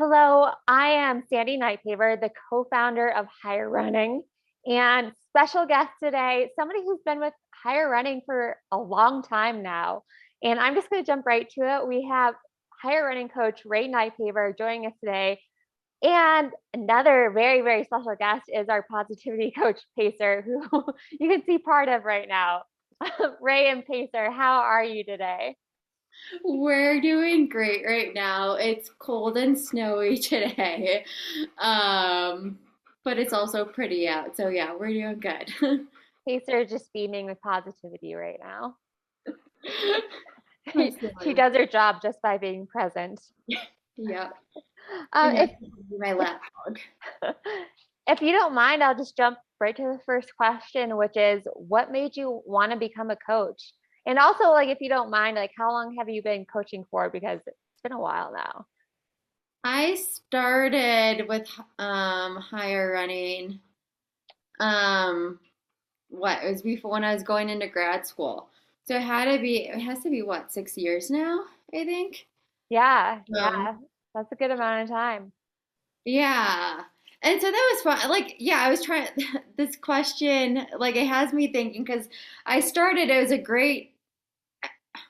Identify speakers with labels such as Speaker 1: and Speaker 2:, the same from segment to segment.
Speaker 1: Hello, I am Sandy Nightpaver, the co-founder of Higher Running, and special guest today, somebody who's been with Higher Running for a long time now. And I'm just going to jump right to it. We have Higher Running coach Ray Nightpaver joining us today. And another very, very special guest is our positivity coach, Pacer, who you can see part of right now. Ray and Pacer, how are you today?
Speaker 2: We're doing great right now. It's cold and snowy today. Um, but it's also pretty out. So yeah, we're doing good.
Speaker 1: Pacer is just beaming with positivity right now.
Speaker 2: I'm
Speaker 1: She
Speaker 2: silly.
Speaker 1: does her job just by being present.
Speaker 2: Yep.
Speaker 1: Um,
Speaker 2: And
Speaker 1: if
Speaker 2: that's my lap dog.
Speaker 1: if you don't mind, I'll just jump right to the first question, which is, what made you want to become a coach? And also, like, if you don't mind, like, how long have you been coaching for? Because it's been a while now.
Speaker 2: I started with higher running. Um, what it was before when I was going into grad school. So it has to be what, 6 years now, I think.
Speaker 1: Yeah,
Speaker 2: Um,
Speaker 1: yeah, that's a good amount of time.
Speaker 2: Yeah. And so that was fun. Like, yeah, I was trying this question, like it has me thinking because I started, it was a great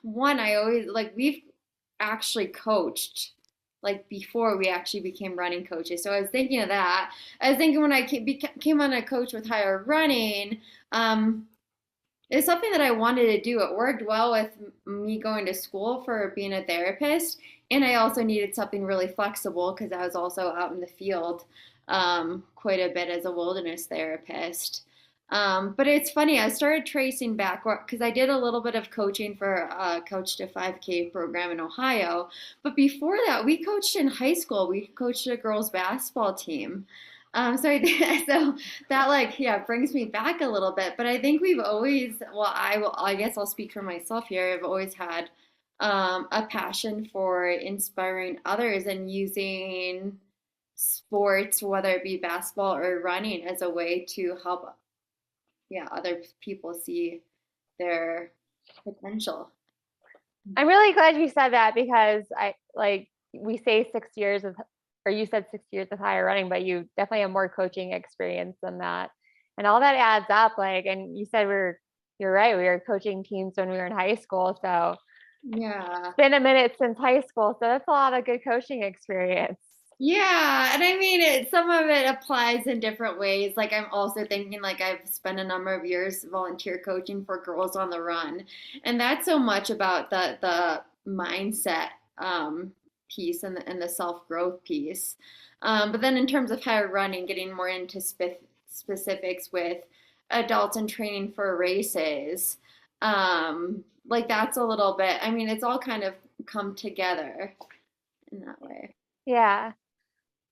Speaker 2: one. I always like we've actually coached like before we actually became running coaches. So I was thinking of that. I was thinking when I came on a coach with higher running, um, it's something that I wanted to do. It worked well with me going to school for being a therapist, and I also needed something really flexible because I was also out in the field quite a bit as a wilderness therapist. But it's funny, I started tracing back because I did a little bit of coaching for Coach to 5K program in Ohio. But before that, we coached in high school. We coached a girls' basketball team. So that like yeah brings me back a little bit, but I think we've always, well, I guess I'll speak for myself here. I've always had a passion for inspiring others and using sports, whether it be basketball or running, as a way to help, yeah, other people see their potential.
Speaker 1: I'm really glad you said that because I like we say 6 years of, or you said 6 years of higher running, but you definitely have more coaching experience than that. And all that adds up. Like, and you said you're right, we were coaching teams when we were in high school. So
Speaker 2: Yeah.
Speaker 1: it's been a minute since high school. So that's a lot of good coaching experience.
Speaker 2: Yeah, and I mean some of it applies in different ways. Like I'm also thinking like I've spent a number of years volunteer coaching for Girls on the Run, and that's so much about the mindset piece and the self growth piece. But then in terms of higher running, getting more into specifics with adults and training for races, like that's a little bit. I mean, it's all kind of come together in that way.
Speaker 1: Yeah.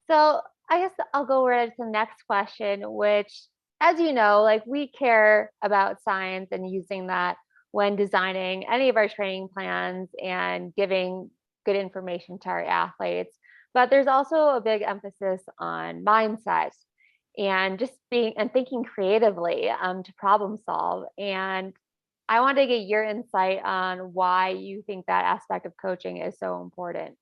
Speaker 1: So I guess I'll go right to the next question, which, as you know, like we care about science and using that when designing any of our training plans and giving good information to our athletes. But there's also a big emphasis on mindset and just being and thinking creatively to problem solve. And I wanted to get your insight on why you think that aspect of coaching is so important.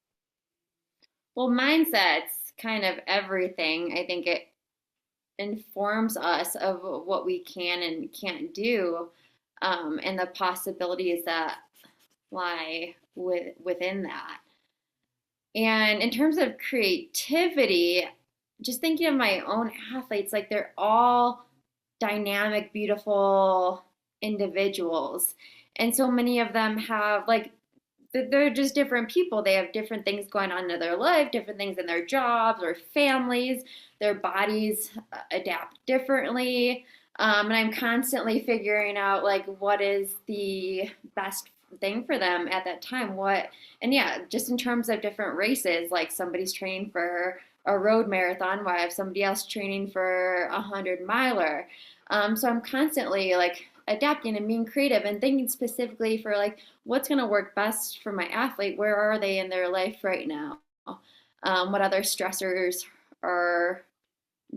Speaker 2: Well, mindset's kind of everything. I think it informs us of what we can and can't do, and the possibilities that lie within that. And in terms of creativity, just thinking of my own athletes, like they're all dynamic, beautiful individuals. And so many of them have like they're just different people. They have different things going on in their life, different things in their jobs or families. Their bodies adapt differently. And I'm constantly figuring out like what is the best thing for them at that time. And yeah, just in terms of different races, like somebody's training for a road marathon, while I have somebody else training for 100 miler. So I'm constantly like adapting and being creative and thinking specifically for like what's going to work best for my athlete. Where are they in their life right now? What other stressors are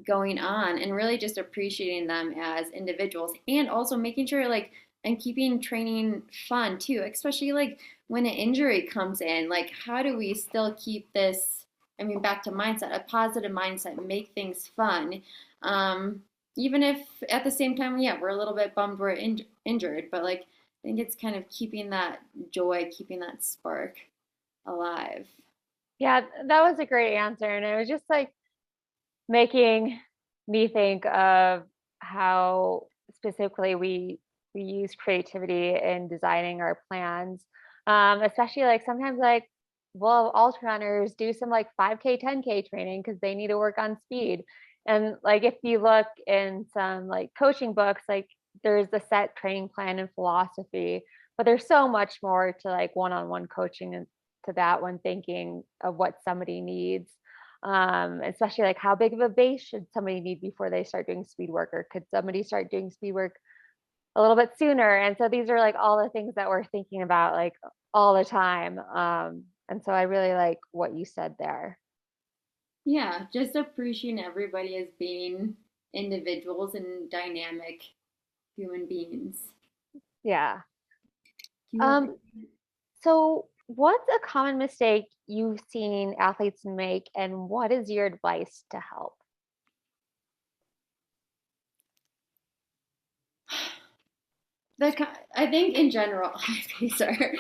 Speaker 2: going on, and really just appreciating them as individuals, and also making sure like and keeping training fun too, especially like when an injury comes in, like how do we still keep this I mean, back to mindset, a positive mindset, make things fun. Um, Even if at the same time, yeah, we're a little bit bummed we're injured, but like, I think it's kind of keeping that joy, keeping that spark alive.
Speaker 1: Yeah, that was a great answer. And it was just like making me think of how specifically we use creativity in designing our plans. Especially like sometimes like well, ultra runners do some like 5K, 10K training because they need to work on speed. And like if you look in some like coaching books, like there's a set training plan and philosophy, but there's so much more to like one-on-one coaching and to that when thinking of what somebody needs. Especially like how big of a base should somebody need before they start doing speed work, or could somebody start doing speed work a little bit sooner? And so these are like all the things that we're thinking about like all the time. And so I really like what you said there.
Speaker 2: Yeah, just appreciating everybody as being individuals and dynamic human beings.
Speaker 1: Yeah.
Speaker 2: Do you have
Speaker 1: Um, so what's a common mistake you've seen athletes make, and what is your advice to help?
Speaker 2: I think in general, pacer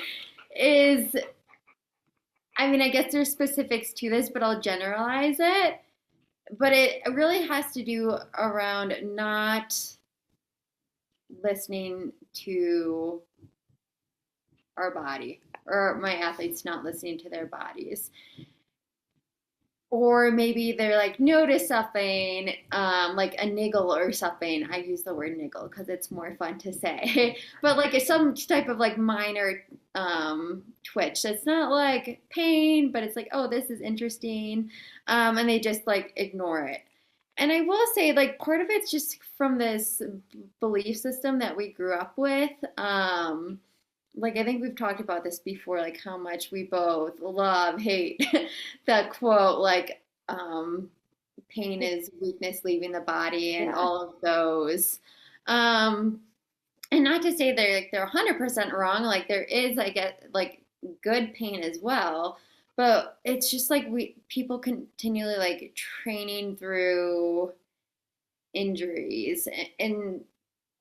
Speaker 2: is, I mean, I guess there's specifics to this, but I'll generalize it. But it really has to do around not listening to our body, or my athletes not listening to their bodies. Or maybe they're like notice something, like a niggle or something. I use the word niggle because it's more fun to say. But like it's some type of like minor twitch. It's not like pain, but it's like, oh, this is interesting. And they just like ignore it. And I will say, like, part of it's just from this belief system that we grew up with. Like, I think we've talked about this before, like how much we both love, hate that quote, like, pain is weakness leaving the body, and
Speaker 1: Yeah.
Speaker 2: all of those. Um, and not to say they're 100% wrong. Like there is, I get like good pain as well, but it's just like we people continually like training through injuries, and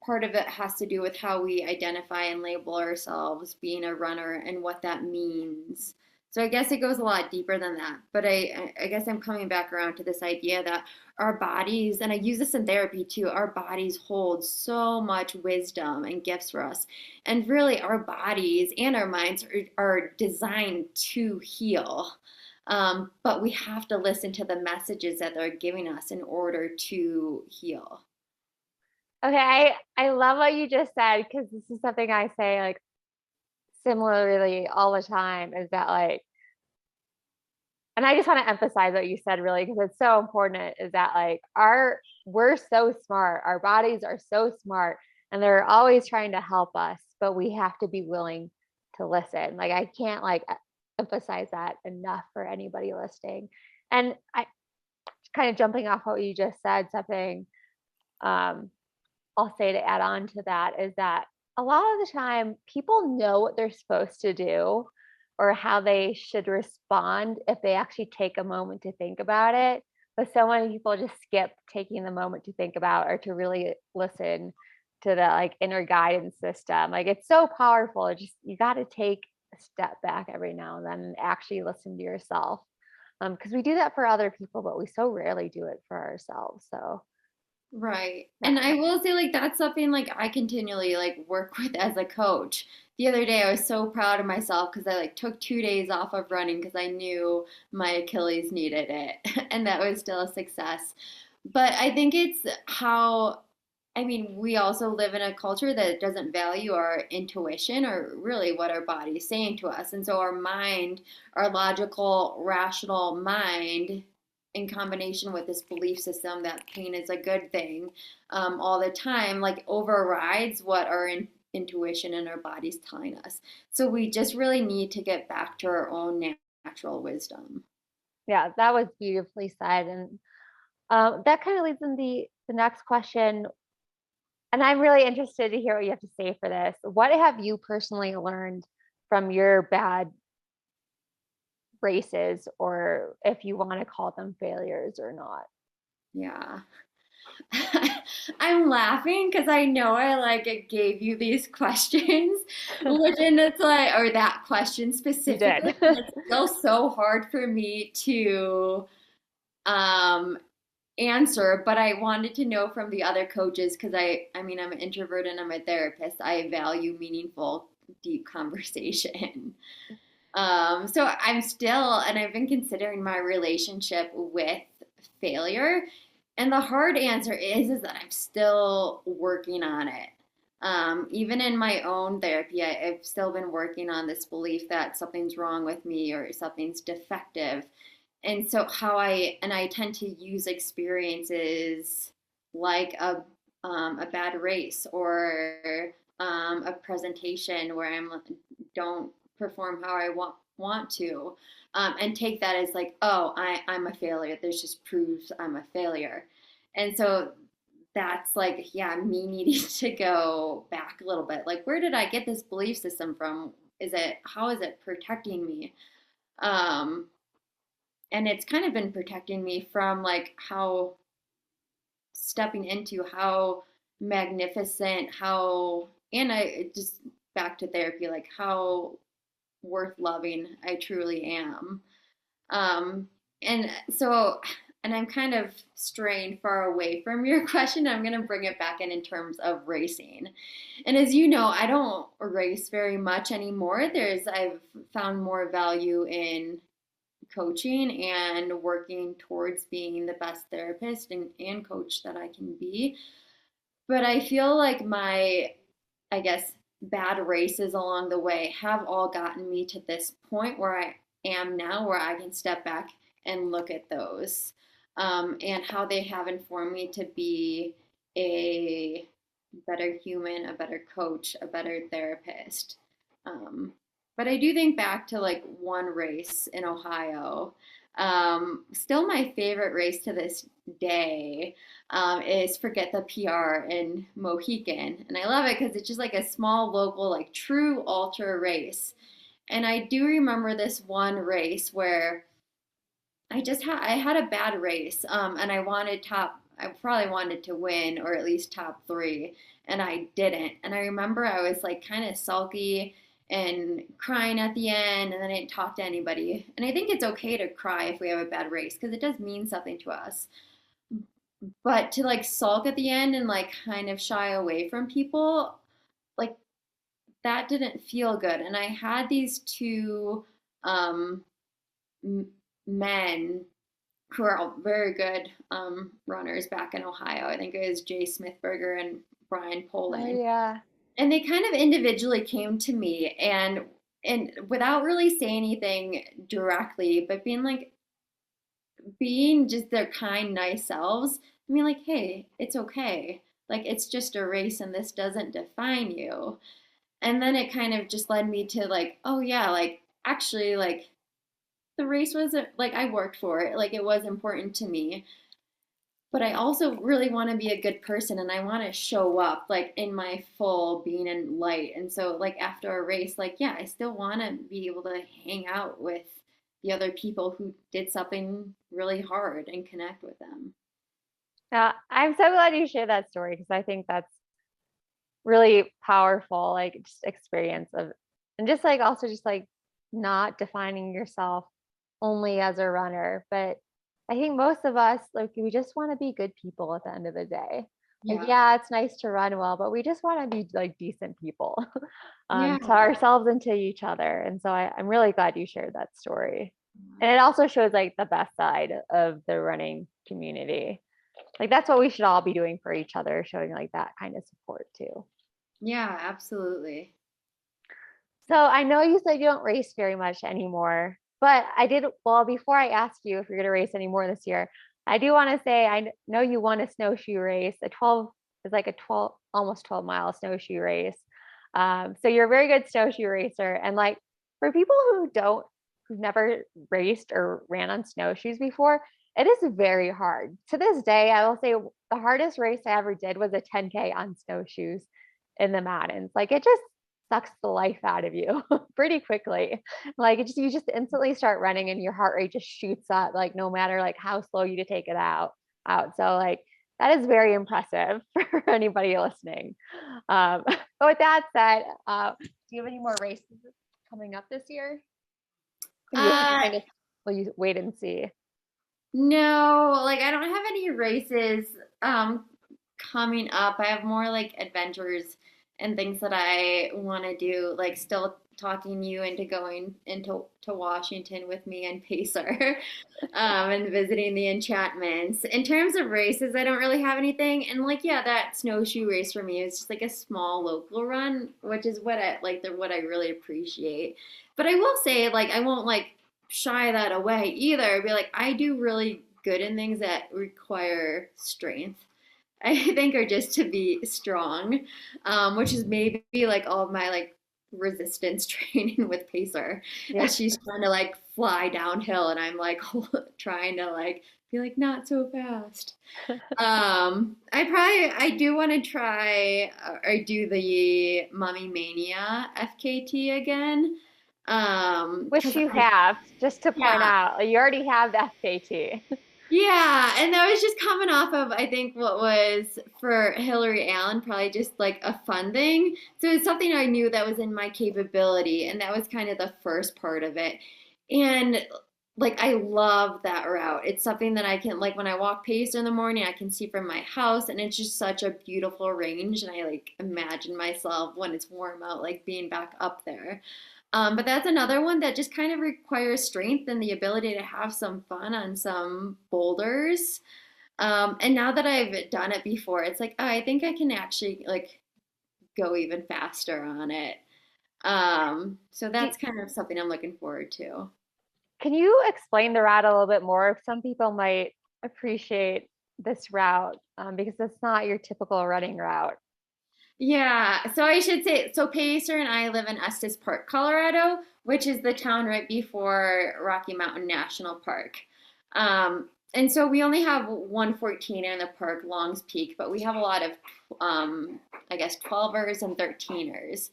Speaker 2: part of it has to do with how we identify and label ourselves being a runner and what that means. So I guess it goes a lot deeper than that. But I guess I'm coming back around to this idea that our bodies, and I use this in therapy too, our bodies hold so much wisdom and gifts for us. And really, our bodies and our minds are designed to heal. But we have to listen to the messages that they're giving us in order to heal.
Speaker 1: Okay, I love what you just said because this is something I say like similarly all the time is that like, and I just want to emphasize what you said really because it's so important is that like we're so smart, our bodies are so smart, and they're always trying to help us, but we have to be willing to listen. Like I can't like emphasize that enough for anybody listening. And I kind of jumping off what you just said, something um I'll say to add on to that is that a lot of the time people know what they're supposed to do or how they should respond if they actually take a moment to think about it. But so many people just skip taking the moment to think about or to really listen to the like inner guidance system. Like it's so powerful. It just you got to take a step back every now and then and actually listen to yourself. Because we do that for other people, but we so rarely do it for ourselves. So
Speaker 2: Right.
Speaker 1: yeah.
Speaker 2: And I will say like that's something like I continually like work with as a coach. The other day I was so proud of myself because I like took 2 days off of running because I knew my Achilles needed it and that was still a success. But I think it's how, I mean, we also live in a culture that doesn't value our intuition or really what our body is saying to us. And so our mind, our logical, rational mind, in combination with this belief system that pain is a good thing all the time, like overrides what our intuition and our body's telling us. So we just really need to get back to our own natural wisdom.
Speaker 1: Yeah, that was beautifully said. And that kind of leads in the next question. And I'm really interested to hear what you have to say for this. What have you personally learned from your bad races, or if you want to call them failures or not.
Speaker 2: Yeah. I'm laughing because I know I like gave you these questions, which and it's like, or that question
Speaker 1: You
Speaker 2: specifically,
Speaker 1: did.
Speaker 2: and it's still so hard for me to um answer, but I wanted to know from the other coaches because I mean I'm an introvert and I'm a therapist. I value meaningful, deep conversation. So I'm still, and I've been considering my relationship with failure. And the hard answer is that I'm still working on it. Even in my own therapy, I've still been working on this belief that something's wrong with me or something's defective. And so and I tend to use experiences like a bad race or a presentation where I'm don't perform how I want to, and take that as like, oh, I'm a failure. This just proves I'm a failure. And so that's like, yeah, me needing to go back a little bit. Like, where did I get this belief system from? How is it protecting me? Um, and it's kind of been protecting me from like how stepping into how magnificent, and I just back to therapy, like how worth loving I truly am. Um, and so, and I'm kind of straying far away from your question. I'm going to bring it back in terms of racing. And as you know, I don't race very much anymore. I've found more value in coaching and working towards being the best therapist and coach that I can be. But I feel like I guess, bad races along the way have all gotten me to this point where I am now, where I can step back and look at those, and how they have informed me to be a better human, a better coach, a better therapist. Um, but I do think back to like one race in Ohio. Still my favorite race to this day, is Forget the PR in Mohican. And I love it because it's just like a small local, like true ultra race. And I do remember this one race where I had a bad race, and I probably wanted to win or at least top three, and I didn't. And I remember I was like kind of sulky and crying at the end, and then I didn't talk to anybody. And I think it's okay to cry if we have a bad race because it does mean something to us. But to like sulk at the end and like kind of shy away from people, like that didn't feel good. And I had these two um, men who are all very good runners back in Ohio. I think it was Jay Smithberger and Brian
Speaker 1: Oh
Speaker 2: Poland.
Speaker 1: yeah.
Speaker 2: And they kind of individually came to me and without really saying anything directly, but being just their kind, nice selves. I mean, like, hey, it's okay. Like, it's just a race and this doesn't define you. And then it kind of just led me to, like, oh, yeah, like, actually, like, the race wasn't like I worked for it. Like, it was important to me. But I also really want to be a good person and I want to show up, like, in my full being and light. And so, like, after a race, like, yeah, I still want to be able to hang out with the other people who did something really hard and connect with them.
Speaker 1: I'm so glad you shared that story because I think that's really powerful, like just experience of, and just like also just like not defining yourself only as a runner. But I think most of us, like, we just want to be good people at the end of the day. Like,
Speaker 2: Yeah.
Speaker 1: yeah, it's nice to run well, but we just want to be like decent people,
Speaker 2: Yeah.
Speaker 1: to ourselves and to each other. And so I'm really glad you shared that story. And it also shows like the best side of the running community. Like that's what we should all be doing for each other, showing like that kind of support too.
Speaker 2: Yeah, absolutely.
Speaker 1: So I know you said you don't race very much anymore, but well, before I ask you if you're going to race anymore this year, I do want to say I know you won a snowshoe race. A 12 is like a 12, almost 12-mile snowshoe race. So you're a very good snowshoe racer. And like for people who've never raced or ran on snowshoes before, it is very hard. To this day, I will say the hardest race I ever did was a 10K on snowshoes in the mountains. Like it just sucks the life out of you pretty quickly. Like you just instantly start running and your heart rate just shoots up, like no matter like how slow you to take it out. So like that is very impressive for anybody listening. But with that said, do you have any more races coming up this year? Or you
Speaker 2: Uh,
Speaker 1: kind of will you wait and see?
Speaker 2: no, like I don't have any races um coming up. I have more like adventures and things that I want to do, like still talking you into going into Washington with me and Pacer, and visiting the enchantments. In terms of races, I don't really have anything. And like, yeah, that snowshoe race for me is just like a small local run, which is what I like, what I really appreciate. But I will say, like, I won't like shy that away either. I'd be like, I do really good in things that require strength. I think are just to be strong, which is maybe like all of my like resistance training with Pacer
Speaker 1: Yeah.
Speaker 2: as she's trying to like fly downhill and I'm like trying to like be like not so fast. I do want to try or do the Mummy Mania FKT again.
Speaker 1: Which
Speaker 2: Cause
Speaker 1: you
Speaker 2: I
Speaker 1: have, just to point
Speaker 2: yeah,
Speaker 1: out, like, you already have the FKT.
Speaker 2: yeah, and that was just coming off of I think what was for Hillary Allen probably just like a fun thing. So it's something I knew that was in my capability, and that was kind of the first part of it. And like I love that route. It's something that I can like when I walk Pacer in the morning, I can see from my house, and it's just such a beautiful range. And I like imagine myself when it's warm out, like being back up there. But that's another one that just kind of requires strength and the ability to have some fun on some boulders. And now that I've done it before, it's like, oh, I think I can actually like go even faster on it. So
Speaker 1: Do,
Speaker 2: that's kind of something I'm looking forward to.
Speaker 1: can you explain the route a little bit more? Some people might appreciate this route because it's not your typical running route.
Speaker 2: Yeah, so I should say, so Pacer and I live in Estes Park, Colorado, which is the town right before Rocky Mountain National Park. And so we only have 114 in the park, Long's Peak, but we have a lot of, I guess, 12ers and 13ers.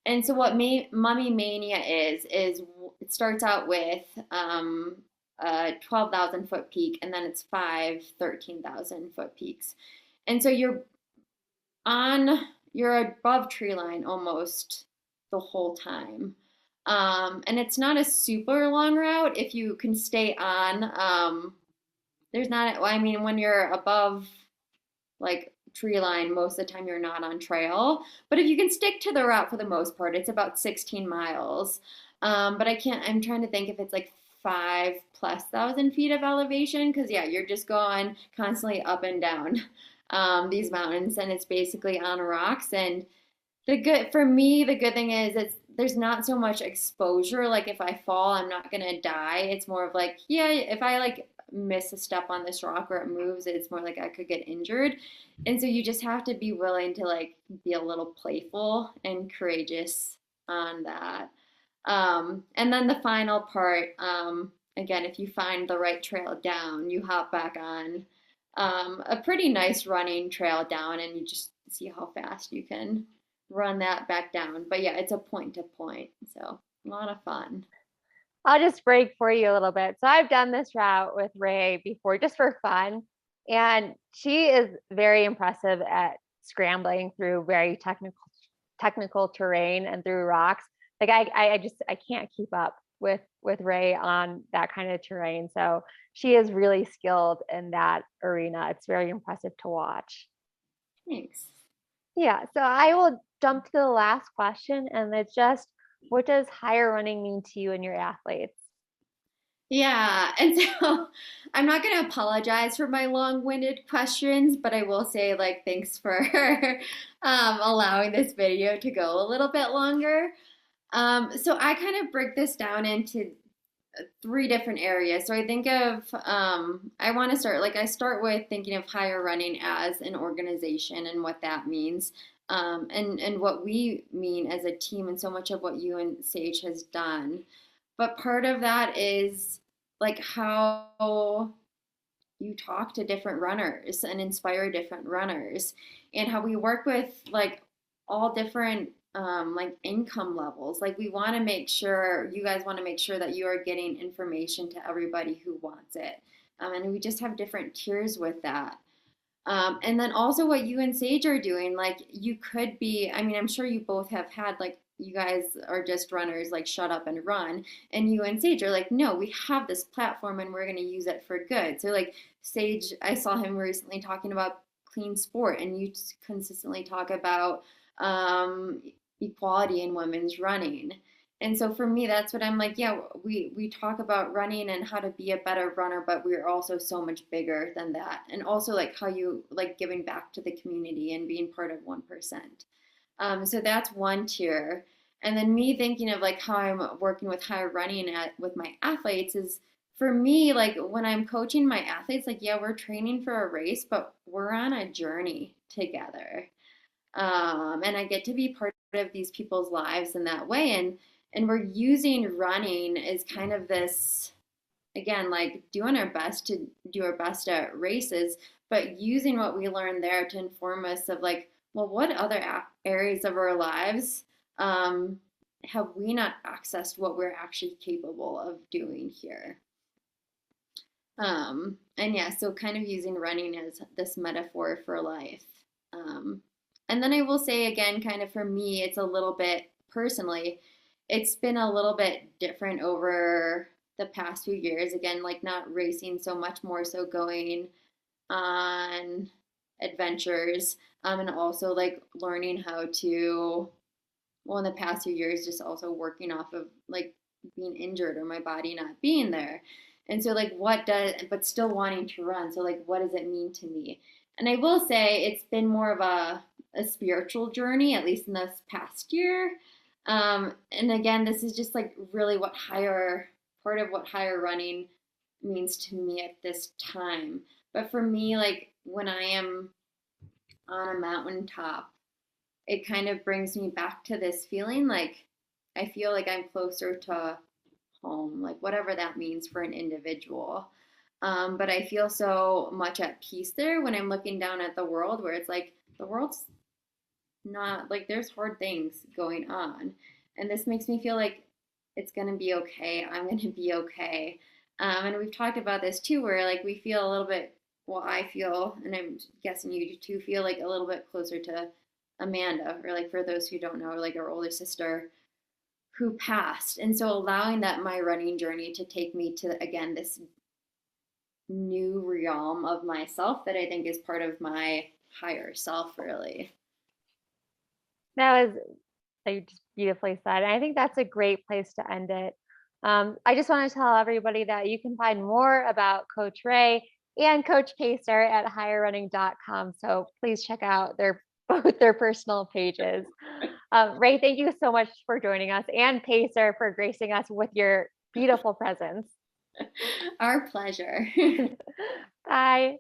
Speaker 2: And so what Mummy Mania is it starts out with a 12,000 foot peak, and then it's five 13,000 foot peaks. And so on you're above tree line almost the whole time. And it's not a super long route if you can stay on. There's not, I mean, when you're above like tree line, most of the time you're not on trail. But if you can stick to the route for the most part, it's about 16 miles. But I'm trying to think if it's like 5,000+ feet of elevation because, yeah, you're just going constantly up and down these mountains and it's basically on rocks. And the good thing is there's not so much exposure. Like if I fall, I'm not gonna die. It's more of like, yeah, if I like miss a step on this rock or it moves, it's more like I could get injured. And so you just have to be willing to like be a little playful and courageous on that. And then the final part, again, if you find the right trail down, you hop back on a pretty nice running trail down and you just see how fast you can run that back down. But yeah, it's a point to point. So a lot of fun.
Speaker 1: I'll just break for you a little bit. So I've done this route with Ray before just for fun. And she is very impressive at scrambling through very technical terrain and through rocks. Like I can't keep up with Ray on that kind of terrain. So she is really skilled in that arena. It's very impressive to watch.
Speaker 2: Thanks.
Speaker 1: Yeah, so I will jump to the last question, and it's just what does higher running mean to you and your athletes?
Speaker 2: Yeah, and so I'm not going to apologize for my long-winded questions, but I will say like thanks for allowing this video to go a little bit longer. So I kind of break this down into three different areas. So I think of, I want to start, like, I start with thinking of higher running as an organization and what that means, and what we mean as a team, and so much of what you and Sage has done. But part of that is like how you talk to different runners and inspire different runners, and how we work with like all different like income levels. Like we want to make sure you guys want to make sure that you are getting information to everybody who wants it. And we just have different tiers with that. And then also what you and Sage are doing, like you could be, I mean, I'm sure you both have had like you guys are just runners, like shut up and run. And you and Sage are like, no, we have this platform and we're going to use it for good. So like Sage, I saw him recently talking about clean sport, and you consistently talk about um, equality in women's running. And so for me, that's what I'm like, yeah, we talk about running and how to be a better runner, but we're also so much bigger than that. And also like how you like giving back to the community and being part of 1%. So that's one tier. And then me thinking of like how I'm working with higher running with my athletes is for me, like when I'm coaching my athletes, like, yeah, we're training for a race, but we're on a journey together. And I get to be part of these people's lives in that way. And we're using running as kind of this, again, like doing our best to do our best at races, but using what we learned there to inform us of like, well, what other areas of our lives have we not accessed what we're actually capable of doing here? And yeah, so kind of using running as this metaphor for life. Um, and then I will say again, kind of for me, it's a little bit personally, it's been a little bit different over the past few years. Again, like not racing so much, more so going on adventures, and also like learning how to, well, in the past few years, just also working off of like being injured or my body not being there. And so, like, what does, but still wanting to run. So, like, what does it mean to me? And I will say it's been more of a spiritual journey, at least in this past year. And again, this is just like really what higher, part of what higher running means to me at this time. But for me, like, when I am on a mountaintop, it kind of brings me back to this feeling like I feel like I'm closer to home, like whatever that means for an individual. But I feel so much at peace there when I'm looking down at the world, where it's like the world's not like there's hard things going on. And this makes me feel like it's going to be okay. I'm going to be okay. And we've talked about this too, where like we feel a little bit, well, I feel, and I'm guessing you do too, feel like a little bit closer to Amanda, or like for those who don't know, like our older sister who passed. And so allowing that my running journey to take me to, again, this new realm of myself that I think is part of my higher self, really.
Speaker 1: That was like just beautifully said. And I think that's a great place to end it. I just want to tell everybody that you can find more about Coach Ray and Coach Pacer at higherrunning.com. So please check out their both their personal pages. Ray, thank you so much for joining us, and Pacer for gracing us with your beautiful presence.
Speaker 2: Our pleasure.
Speaker 1: Bye.